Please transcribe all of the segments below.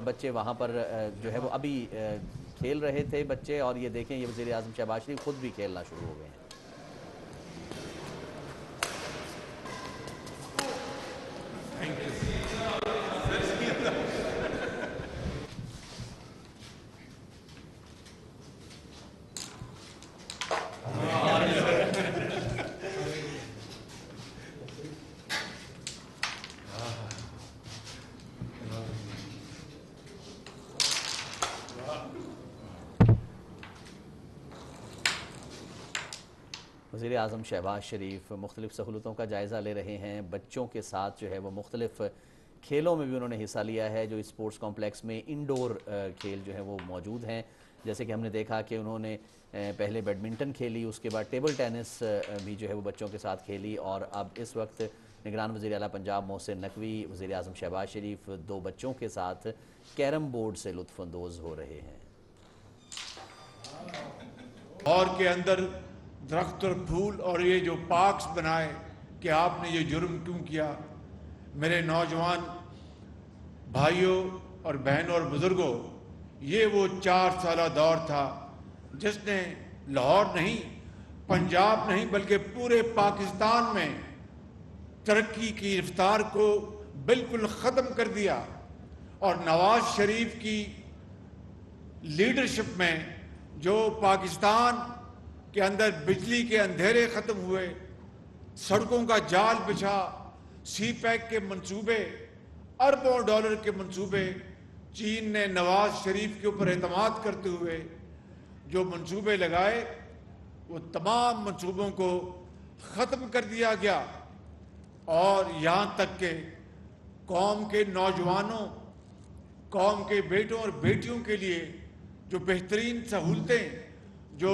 बच्चे वहाँ पर जो है वो अभी खेल रहे थे बच्चे, और ये देखें ये वज़ीर आज़म शहबाज शरीफ खुद भी खेलना शुरू हो गए हैं। वज़ीर आज़म शहबाज शरीफ मुख्तलिफ़ सहूलतों का जायज़ा ले रहे हैं। बच्चों के साथ जो है वो मुख्तलिफ़ खेलों में भी उन्होंने हिस्सा लिया है। जो स्पोर्ट्स कॉम्प्लेक्स में इंडोर खेल जो है वो मौजूद हैं, जैसे कि हमने देखा कि उन्होंने पहले बैडमिंटन खेली, उसके बाद टेबल टेनिस भी जो है वो बच्चों के साथ खेली, और अब इस वक्त निगरान वज़ीर आला पंजाब मोहसिन नकवी वज़ीर आज़म शहबाज शरीफ 2 बच्चों के साथ कैरम बोर्ड से लुत्फ़ अंदोज़ हो रहे हैं। और के अंदर दरख्त और फूल और ये जो पार्क्स बनाए कि आपने ये जुर्म क्यों किया। मेरे नौजवान भाइयों और बहनों और बुजुर्गों, ये वो 4 साला दौर था जिसने लाहौर नहीं, पंजाब नहीं, बल्कि पूरे पाकिस्तान में तरक्की की रफ्तार को बिल्कुल ख़त्म कर दिया। और नवाज शरीफ की लीडरशिप में जो पाकिस्तान के अंदर बिजली के अंधेरे ख़त्म हुए, सड़कों का जाल बिछा, सी पैक के मंसूबे, अरबों डॉलर के मंसूबे, चीन ने नवाज शरीफ के ऊपर एतमाद करते हुए जो मंसूबे लगाए, वो तमाम मंसूबों को ख़त्म कर दिया गया। और यहाँ तक कि कौम के नौजवानों, कौम के बेटों और बेटियों के लिए जो बेहतरीन सहूलतें जो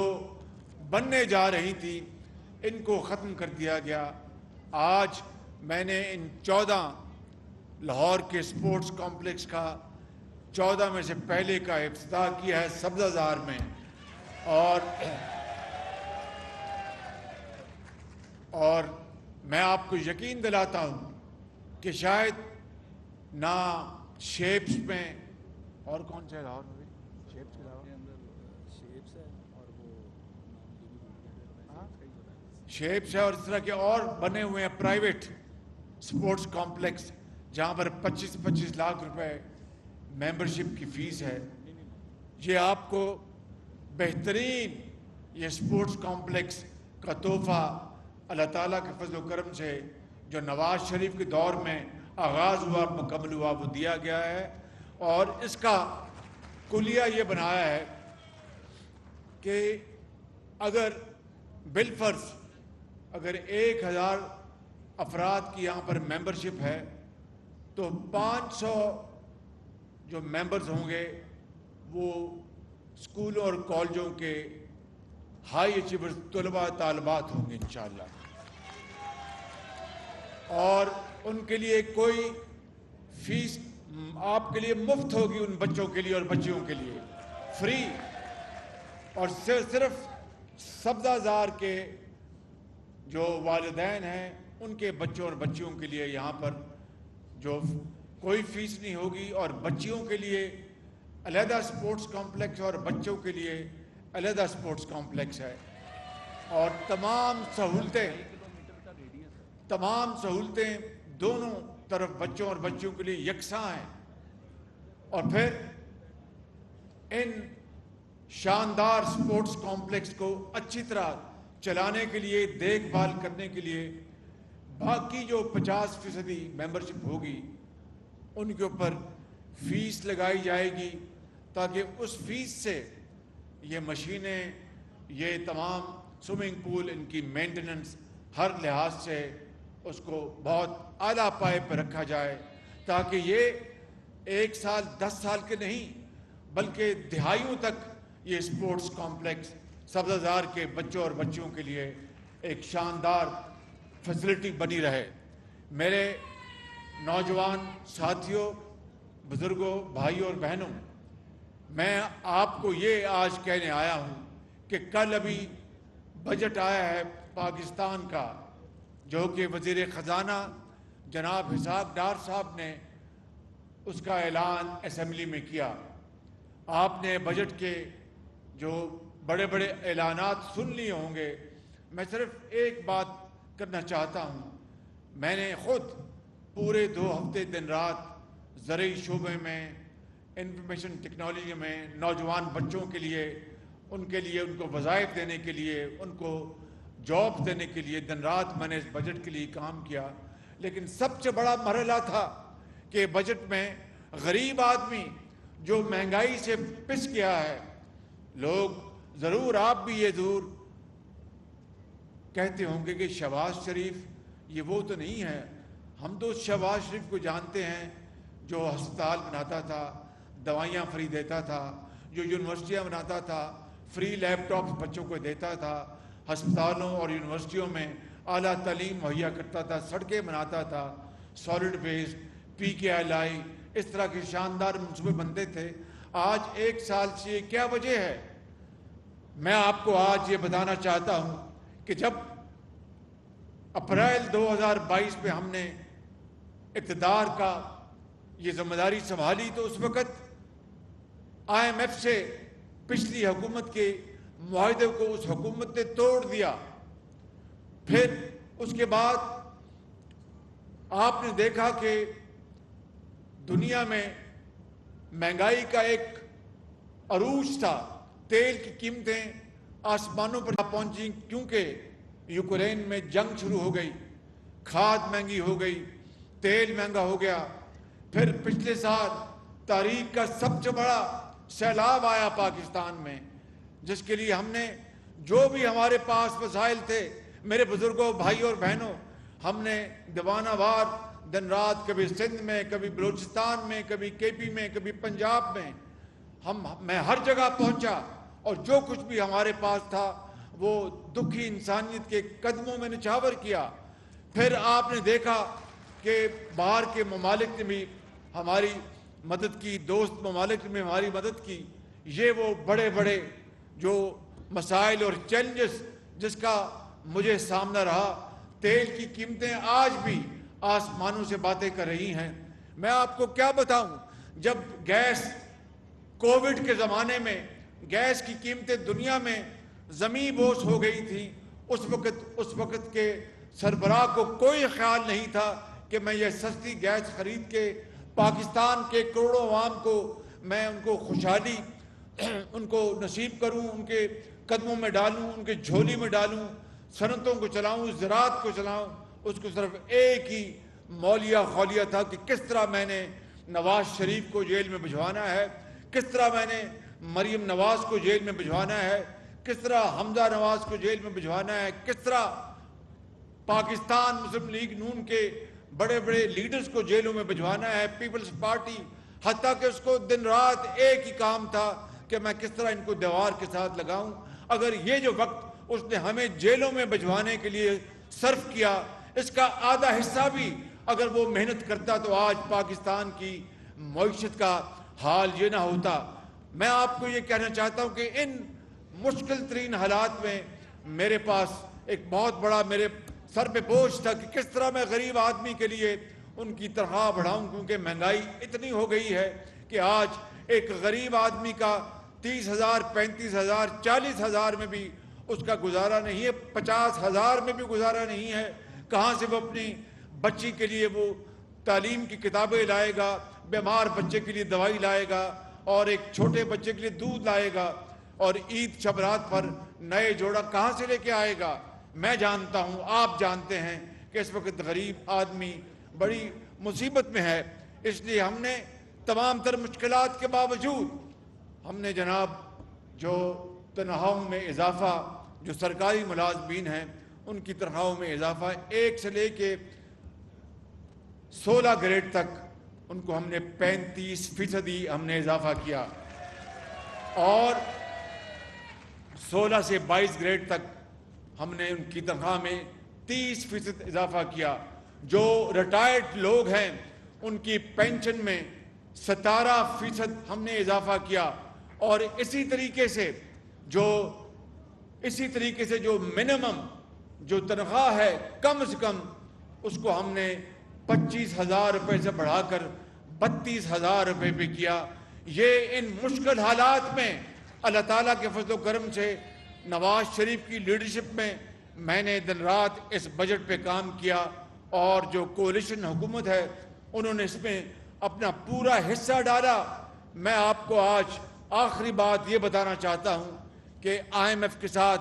बनने जा रही थी, इनको ख़त्म कर दिया गया। आज मैंने इन 14 लाहौर के स्पोर्ट्स कॉम्प्लेक्स का 14 में से पहले का इफ्तिताह किया है सब्ज़ाज़ार में। और मैं आपको यकीन दिलाता हूँ कि शायद ना शेप्स में और कौन से लाहौर में शेप्स के अलावा शेप्स है और इस तरह के और बने हुए हैं प्राइवेट स्पोर्ट्स कॉम्प्लेक्स जहाँ पर 25-25 लाख रुपए मेंबरशिप की फ़ीस है। ये आपको बेहतरीन ये स्पोर्ट्स कॉम्प्लेक्स का तोहफ़ा अल्लाह ताला के फजल व करम से जो नवाज शरीफ के दौर में आगाज़ हुआ, मुकम्मल हुआ, वो दिया गया है। और इसका कुलिया ये बनाया है कि अगर बिलफर्ज अगर 1000 अफराद की यहाँ पर मेंबरशिप है तो 500 जो मेंबर्स होंगे वो स्कूलों और कॉलेजों के हाई अचीवर्स तलबा तालबात होंगे इंशाअल्लाह। और उनके लिए कोई फीस आपके लिए मुफ्त होगी, उन बच्चों के लिए और बच्चियों के लिए फ्री। और सिर्फ सब्ज़ाज़ार के जो वालिदैन हैं उनके बच्चों और बच्चियों के लिए यहाँ पर जो कोई फीस नहीं होगी, और बच्चियों के लिए अलहदा स्पोर्ट्स कॉम्प्लेक्स और बच्चों के लिए अलहदा स्पोर्ट्स कॉम्प्लेक्स है। और तमाम सहूलतें दोनों तरफ बच्चों और बच्चियों के लिए यकसां हैं। और फिर इन शानदार स्पोर्ट्स कॉम्प्लेक्स को अच्छी तरह चलाने के लिए, देखभाल करने के लिए बाकी जो 50% मेंबरशिप होगी उनके ऊपर फीस लगाई जाएगी, ताकि उस फीस से ये मशीनें, ये तमाम स्विमिंग पूल, इनकी मेंटेनेंस हर लिहाज से उसको बहुत आला पाए पर रखा जाए, ताकि ये 1 साल 10 साल के नहीं बल्कि दिहाइयों तक ये स्पोर्ट्स कॉम्प्लेक्स सब्ज़ाज़ार के बच्चों और बच्चियों के लिए एक शानदार फैसिलिटी बनी रहे। मेरे नौजवान साथियों, बुज़ुर्गों, भाइयों और बहनों, मैं आपको ये आज कहने आया हूँ कि कल अभी बजट आया है पाकिस्तान का, जो कि वज़ीर ख़ज़ाना जनाब हिसाब डार साहब ने اس کا اعلان اسمبلی میں کیا. آپ نے بجٹ کے جو بڑے بڑے اعلانات سن لیے ہوں گے. میں صرف ایک بات کرنا چاہتا ہوں. میں نے خود پورے 2 ہفتے دن رات زرعی شعبے میں، انفارمیشن ٹیکنالوجی میں نوجوان بچوں کے لیے ان کو وظائف دینے کے لیے، ان کو جاب دینے کے لیے دن رات میں نے اس بجٹ کے لیے کام کیا. لیکن سب سے بڑا مرحلہ تھا کہ بجٹ میں غریب آدمی جو مہنگائی سے پس گیا ہے. لوگ ضرور، آپ بھی یہ ضرور کہتے ہوں گے کہ شہباز شریف یہ وہ تو نہیں ہے. ہم تو شہباز شریف کو جانتے ہیں جو ہسپتال بناتا تھا، دوائیاں فری دیتا تھا، جو یونیورسٹیاں بناتا تھا، فری لیپ ٹاپس بچوں کو دیتا تھا، ہسپتالوں اور یونیورسٹیوں میں اعلیٰ تعلیم مہیا کرتا تھا، سڑکیں بناتا تھا، سالڈ ویسٹ، PKLI، اس طرح کے شاندار منصوبے بنتے تھے. آج 1 سال سے کیا وجہ ہے؟ میں آپ کو آج یہ بتانا چاہتا ہوں کہ جب اپریل 2022 میں ہم نے اقتدار کا یہ ذمہ داری سنبھالی تو اس وقت IMF سے پچھلی حکومت کے معاہدے کو اس حکومت نے توڑ دیا. پھر اس کے بعد آپ نے دیکھا کہ دنیا میں مہنگائی کا ایک عروج تھا. تیل کی قیمتیں آسمانوں پر پہنچیں کیونکہ یوکرین میں جنگ شروع ہو گئی، کھاد مہنگی ہو گئی، تیل مہنگا ہو گیا. پھر پچھلے سال تاریخ کا سب سے بڑا سیلاب آیا پاکستان میں، جس کے لیے ہم نے جو بھی ہمارے پاس وسائل تھے، میرے بزرگوں، بھائیوں اور بہنوں، ہم نے دیوانہ وار دن رات کبھی سندھ میں، کبھی بلوچستان میں، کبھی KP میں، کبھی پنجاب میں، میں ہر جگہ پہنچا اور جو کچھ بھی ہمارے پاس تھا وہ دکھی انسانیت کے قدموں میں نچھاور کیا. پھر آپ نے دیکھا کہ باہر کے ممالک نے بھی ہماری مدد کی، دوست ممالک نے ہماری مدد کی. یہ وہ بڑے بڑے جو مسائل اور چیلنجز جس کا مجھے سامنا رہا. تیل کی قیمتیں آج بھی آسمانوں سے باتیں کر رہی ہیں. میں آپ کو کیا بتاؤں، جب گیس کووڈ کے زمانے میں گیس کی قیمتیں دنیا میں زمین بوس ہو گئی تھی، اس وقت کے سربراہ کو کوئی خیال نہیں تھا کہ میں یہ سستی گیس خرید کے پاکستان کے کروڑوں عوام کو میں ان کو خوشحالی ان کو نصیب کروں، ان کے قدموں میں ڈالوں، ان کے جھولی میں ڈالوں، صنعتوں کو چلاؤں، زراعت کو چلاؤں. اس کو صرف ایک ہی مولیہ خولیہ تھا کہ کس طرح میں نے نواز شریف کو جیل میں بھجوانا ہے، کس طرح میں نے مریم نواز کو جیل میں بھجوانا ہے، کس طرح حمزہ نواز کو جیل میں بھجوانا ہے، کس طرح پاکستان مسلم لیگ نون کے بڑے بڑے لیڈرز کو جیلوں میں بھجوانا ہے، پیپلز پارٹی، حتیٰ کہ اس کو دن رات ایک ہی کام تھا کہ میں کس طرح ان کو دیوار کے ساتھ لگاؤں. اگر یہ جو وقت اس نے ہمیں جیلوں میں بھجوانے کے لیے صرف کیا، اس کا آدھا حصہ بھی اگر وہ محنت کرتا تو آج پاکستان کی معیشت کا حال یہ نہ ہوتا. میں آپ کو یہ کہنا چاہتا ہوں کہ ان مشکل ترین حالات میں میرے پاس ایک بہت بڑا میرے سر پہ بوجھ تھا کہ کس طرح میں غریب آدمی کے لیے ان کی تنخواہ بڑھاؤں، کیونکہ مہنگائی اتنی ہو گئی ہے کہ آج ایک غریب آدمی کا 30,000 35,000 40,000 میں بھی اس کا گزارا نہیں ہے، 50,000 میں بھی گزارا نہیں ہے. کہاں سے وہ اپنی بچی کے لیے وہ تعلیم کی کتابیں لائے گا، بیمار بچے کے لیے دوائی لائے گا، اور ایک چھوٹے بچے کے لیے دودھ لائے گا، اور عید شب رات پر نئے جوڑا کہاں سے لے کے آئے گا؟ میں جانتا ہوں، آپ جانتے ہیں کہ اس وقت غریب آدمی بڑی مصیبت میں ہے. اس لیے ہم نے تمام تر مشکلات کے باوجود ہم نے جناب جو تنخواہوں میں اضافہ، جو سرکاری ملازمین ہیں ان کی تنخواہوں میں اضافہ 1 سے لے کے 16 گریڈ تک ان کو ہم نے 35% ہم نے اضافہ کیا، اور 16 سے 22 گریڈ تک ہم نے ان کی تنخواہ میں 30% اضافہ کیا. جو ریٹائرڈ لوگ ہیں ان کی پینشن میں 17% ہم نے اضافہ کیا، اور اسی طریقے سے جو منیمم جو تنخواہ ہے کم سے کم اس کو ہم نے 25,000 روپے سے بڑھا کر 32,000 रुपए पे किया। ये इन मुश्किल हालात में अल्लाह ताला के फजल करम से नवाज शरीफ की लीडरशिप में मैंने दिन रात इस बजट पे काम किया और जो कोalition हुकूमत है उन्होंने इसमें अपना पूरा हिस्सा डाला। मैं आपको आज आखिरी बात ये बताना चाहता हूँ कि IMF के साथ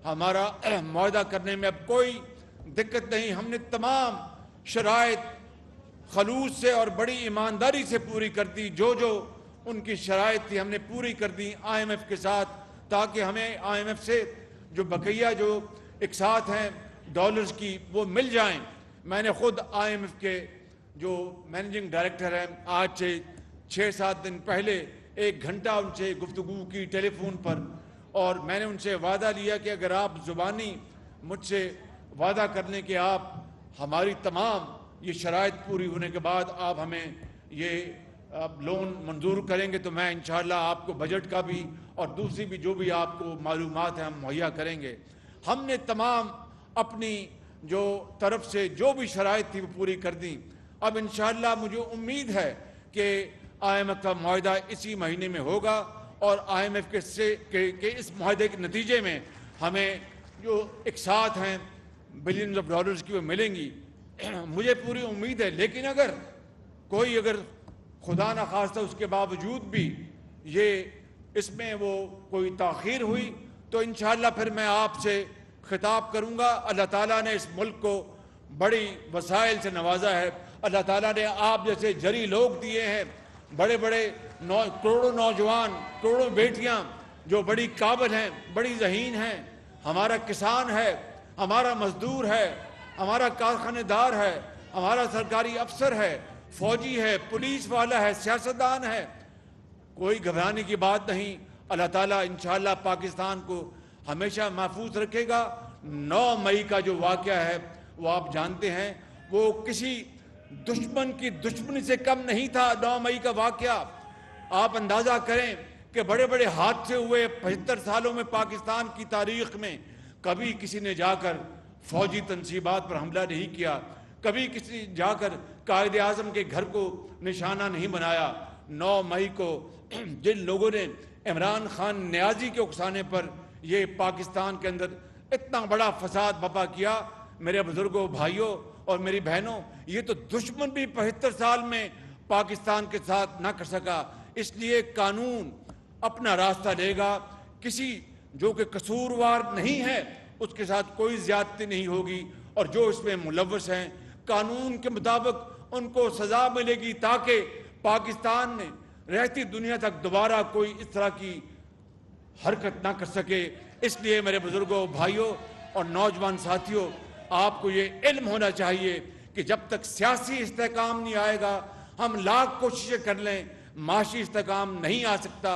हमारा मुआहदा करने में अब कोई दिक्कत नहीं। हमने तमाम शराइत खलूस से और बड़ी ईमानदारी से पूरी कर दी। जो उनकी शराइत थी हमने पूरी कर दी IMF के साथ, ताकि हमें IMF से जो बकैया जो इकसात हैं डॉलर्स की वो मिल जाएं। मैंने खुद IMF के जो मैनेजिंग डायरेक्टर हैं आज से 6-7 दिन पहले 1 घंटा उनसे गुफ्तगू की टेलीफोन पर, और मैंने उनसे वादा लिया कि अगर आप ज़ुबानी मुझसे वादा कर लें कि आप हमारी तमाम ये शराइत पूरी होने के बाद आप हमें ये लोन मंजूर करेंगे तो मैं इंशाअल्लाह आपको बजट का भी और दूसरी भी जो भी आपको मालूमात हैं हम मुहैया करेंगे। हमने तमाम अपनी जो तरफ से जो भी शराइत थी वो पूरी कर दी। अब इंशाअल्लाह मुझे उम्मीद है कि IMF का मुआहदा इसी महीने में होगा और IMF के इस मुआहदे के नतीजे में हमें जो इकसात हैं बिलियंस ऑफ डॉलर्स की वो मिलेंगी। मुझे पूरी उम्मीद है। लेकिन अगर खुदा न खास्ता उसके बावजूद भी ये इसमें वो कोई ताख़ीर हुई तो इंशाअल्लाह फिर मैं आपसे खिताब करूँगा। अल्लाह ताला ने इस मुल्क को बड़ी वसाइल से नवाजा है। अल्लाह ताला ने आप जैसे जरी लोग दिए हैं, बड़े बड़े करोड़ों नौजवान, करोड़ों बेटियां जो बड़ी काबिल हैं, बड़ी ज़हीन हैं। हमारा किसान है, हमारा मजदूर है, हमारा कारखानेदार है, हमारा सरकारी अफसर है, फौजी है, पुलिस वाला है, सियासतदान है। कोई घबराने की बात नहीं। अल्लाह ताला इंशाअल्लाह पाकिस्तान को हमेशा महफूज रखेगा। 9 मई का जो वाक़या है वो आप जानते हैं, वो किसी दुश्मन की दुश्मनी से कम नहीं था। 9 मई का वाक़या आप अंदाज़ा करें कि बड़े बड़े हादसे हुए 75 सालों में पाकिस्तान की तारीख़ में। कभी किसी ने जाकर फौजी तनसीबात पर हमला नहीं किया, कभी किसी जाकर कायदे आज़म के घर को निशाना नहीं बनाया। 9 मई को जिन लोगों ने इमरान खान नियाजी के उकसाने पर ये पाकिस्तान के अंदर इतना बड़ा फसाद बपा किया, मेरे बुजुर्गों, भाइयों और मेरी बहनों, ये तो दुश्मन भी 75 साल में पाकिस्तान के साथ ना कर सका। इसलिए कानून अपना रास्ता लेगा। किसी जो कि कसूरवार नहीं है उसके साथ कोई ज्यादती नहीं होगी, और जो इसमें मुलव्वस हैं कानून के मुताबिक उनको सजा मिलेगी, ताकि पाकिस्तान में रहती दुनिया तक दोबारा कोई इस तरह की हरकत ना कर सके। इसलिए मेरे बुजुर्गों, भाइयों और नौजवान साथियों, आपको ये इल्म होना चाहिए कि जब तक सियासी इस्तेहकाम नहीं आएगा, हम लाख कोशिशें कर लें, माशी इस्तेहकाम नहीं आ सकता।